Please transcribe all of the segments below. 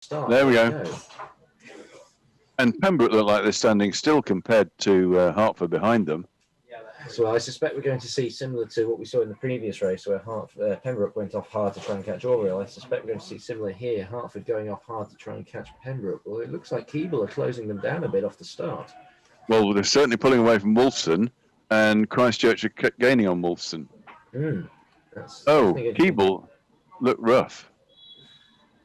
start. There we go. And Pembroke look like they're standing still compared to Hertford behind them. So I suspect we're going to see similar to what we saw in the previous race where Pembroke went off hard to try and catch Oriel. I suspect we're going to see similar here. Hertford going off hard to try and catch Pembroke. Well, it looks like Keeble are closing them down a bit off the start. Well, they're certainly pulling away from Wolfson, and Christchurch are gaining on Wolfson. Keeble looked rough.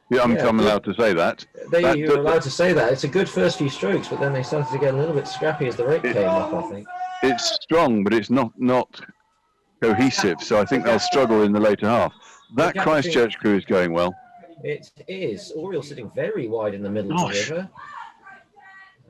Yeah, I'm allowed to say that. You're allowed to say that. It's a good first few strokes, but then they started to get a little bit scrappy as the rate came up, I think. It's strong, but it's not cohesive, so I think they'll struggle in the later half. That Christchurch crew is going well. It is. Oriel sitting very wide in the middle of the river.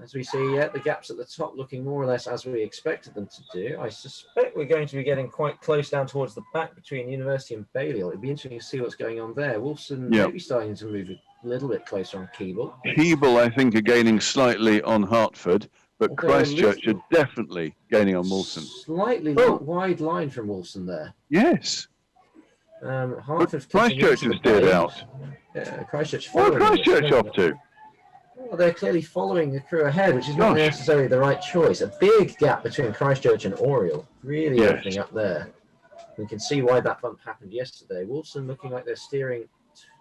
As we see, the gaps at the top looking more or less as we expected them to do. I suspect we're going to be getting quite close down towards the back between University and Balliol. It'd be interesting to see what's going on there. Wolfson maybe starting to move a little bit closer on Keeble. Keeble, I think, are gaining slightly on Hertford, but Christchurch are definitely gaining on Wolfson. Slightly wide line from Wolfson there. Yes. Hertford Christchurch has steered out. Christchurch. What are Christchurch off to? Well, they're clearly following the crew ahead, which is not necessarily the right choice. A big gap between Christchurch and Oriel, really opening up there. We can see why that bump happened yesterday. Wolfson looking like they're steering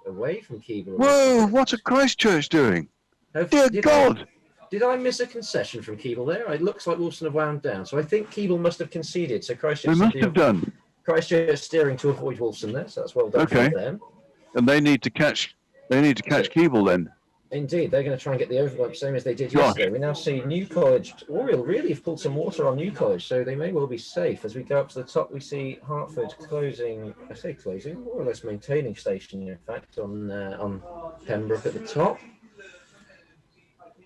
away from Keeble. Whoa, what are Christchurch doing? Dear God! Did I miss a concession from Keeble there? It looks like Wolfson have wound down. So I think Keeble must have conceded. So Christchurch they must have done. Christchurch steering to avoid Wolfson there, so that's well done for them. And they need to catch Keeble then. Indeed, they're going to try and get the overlap, same as they did yesterday. We now see New College. Oriel really have pulled some water on New College, so they may well be safe. As we go up to the top, we see Hertford closing, more or less maintaining station, in fact, on Pembroke at the top.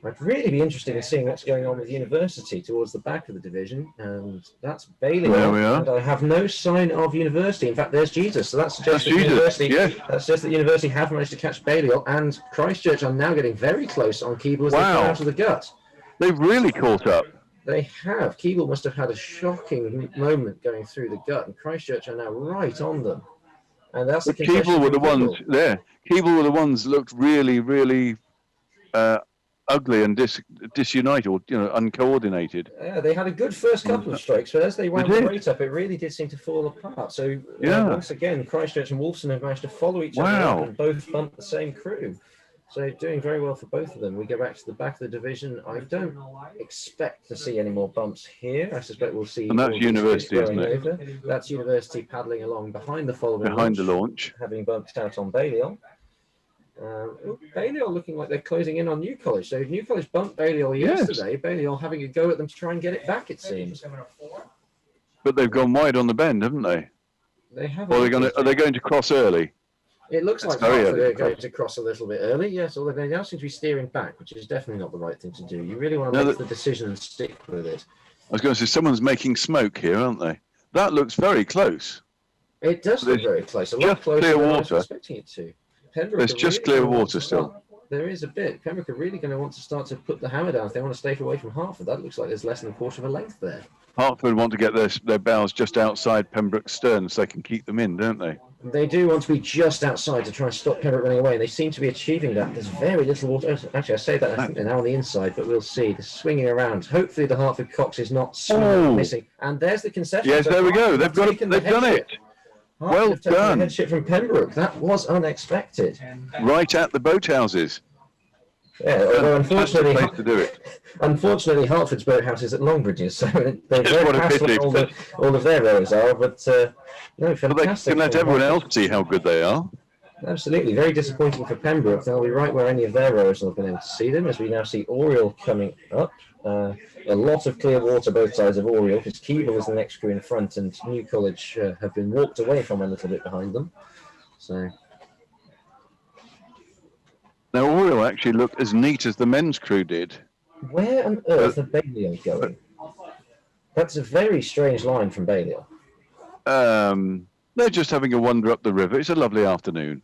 I'd really be interested in seeing what's going on with University towards the back of the division, and that's Balliol. There we are. And I have no sign of University. In fact, there's Jesus, so that suggests that University. Yes. That suggests that University have managed to catch Balliol, and Christchurch are now getting very close on Keeble as they come out of the gut. They've really caught up. They have. Keeble must have had a shocking moment going through the gut, and Christchurch are now right on them. And that's the Keeble were the ones there. Keeble were the ones that looked really, really ugly and disunited, or uncoordinated. Yeah, they had a good first couple of strokes, but as they wound the rate up, it really did seem to fall apart. So once again, Christchurch and Wolfson have managed to follow each other up and both bump the same crew. So doing very well for both of them. We go back to the back of the division. I don't expect to see any more bumps here. I suspect we'll see. And that's University, isn't it? Over. That's University paddling along behind the following launch, having bumped out on Balliol. Balliol looking like they're closing in on New College. So New College bumped Balliol yesterday. Balliol having a go at them to try and get it back, it seems. But they've gone wide on the bend, haven't they? They have. Or are they going to cross early? It looks like they're going to cross a little bit early, yes, although they now seem to be steering back, which is definitely not the right thing to do. You really want to make the decision and stick with it. I was going to say, someone's making smoke here, aren't they? That looks very close. It does look very close. A lot closer than I was expecting it to. There's just clear water still. There is a bit. Pembroke are really going to want to start to put the hammer down if they want to stay away from Hertford. That looks like there's less than a quarter of a length there. Hertford want to get their bows just outside Pembroke's stern so they can keep them in, don't they? They do want to be just outside to try and stop Pembroke running away. They seem to be achieving that. There's very little water. Actually, I say that I think they're now on the inside, but we'll see. They're swinging around. Hopefully the Hertford Cox is not missing. And there's the concession. Yes, there we go. They've done it. Well done. Headship from Pembroke. That was unexpected. Right at the boathouses. Yeah, although unfortunately, place to do it. Unfortunately, Hertford's boathouse is at Longbridges, so they're very past what all of their rowers are. But no, fantastic. Well, they can let everyone else see how good they are. Absolutely, very disappointing for Pembroke. They'll be right where any of their rowers will have been able to see them, as we now see Oriel coming up. A lot of clear water both sides of Oriel, because Keeble is the next crew in front, and New College have been walked away from a little bit behind them. So. Now, Oriel actually looked as neat as the men's crew did. Where on earth are Balliol going? That's a very strange line from Balliol. They're just having a wander up the river. It's a lovely afternoon.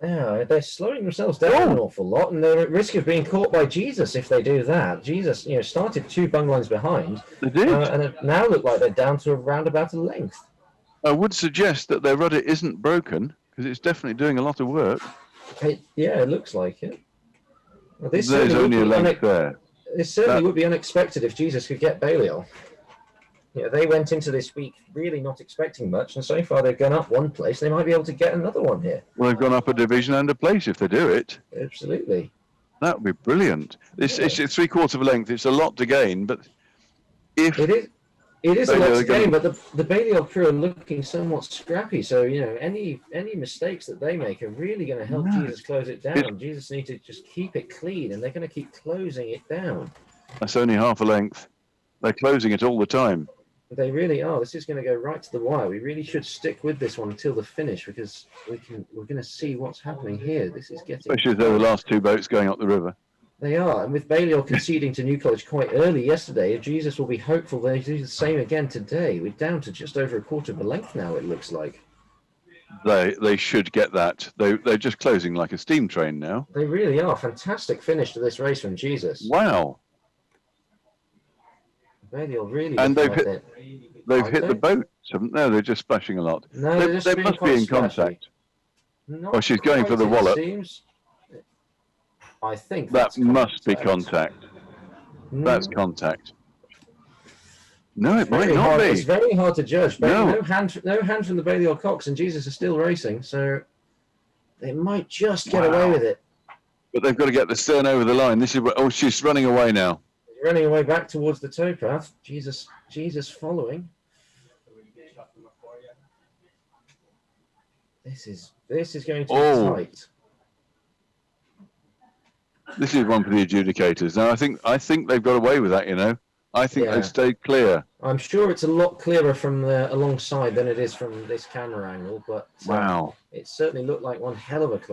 Yeah, they're slowing themselves down an awful lot, and they're at risk of being caught by Jesus if they do that. Jesus, started 2 bung lines behind. They did. And it now look like they're down to around about a length. I would suggest that their rudder isn't broken, because it's definitely doing a lot of work. Yeah, it looks like it. Well, this There's certainly would only a be length there. It certainly That- would be unexpected if Jesus could get Belial. They went into this week really not expecting much, and so far they've gone up one place. They might be able to get another one here. Well, they've gone up a division and a place if they do it. Absolutely. That would be brilliant. It's 3/4 of a length. It's a lot to gain, but if It is a Belial lot are to gonna- gain, but the Belial crew are looking somewhat scrappy. So any mistakes that they make are really going to help No. Jesus close it down. Jesus needs to just keep it clean, and they're going to keep closing it down. that's only half a length, they're closing it all the time. They really are. This is going to go right to the wire. We really should stick with this one until the finish because we're going to see what's happening here. This is getting. Especially as they're the last two boats going up the river. They are, and with Belial conceding to New College quite early yesterday, Jesus will be hopeful they do the same again today. We're down to just over a quarter of a length now, it looks like. They should get that. They're just closing like a steam train now. They really are. Fantastic finish to this race from Jesus. Wow. Belial really. And looking they've like They've Aren't hit they? the boats, haven't they? They're just splashing a lot. No, They, they're just they being must quite be in splashy. contact. Not Oh, she's going for quite, the it wallop. seems. I think That that's must be contact. No. That's contact. No, it might Very not hard. be. It's very hard to judge. But No. no hand from the Belial Cox, and Jesus is still racing, so they might just get away Wow. with it. But they've got to get the stern over the line. This is what, oh, she's running away now. Running away back towards the towpath. Jesus following. This is going to be Oh. tight. This is one for the adjudicators. Now, I think they've got away with that. I think Yeah. they've stayed clear. I'm sure it's a lot clearer from the alongside than it is from this camera angle, but Wow. it certainly looked like one hell of a close.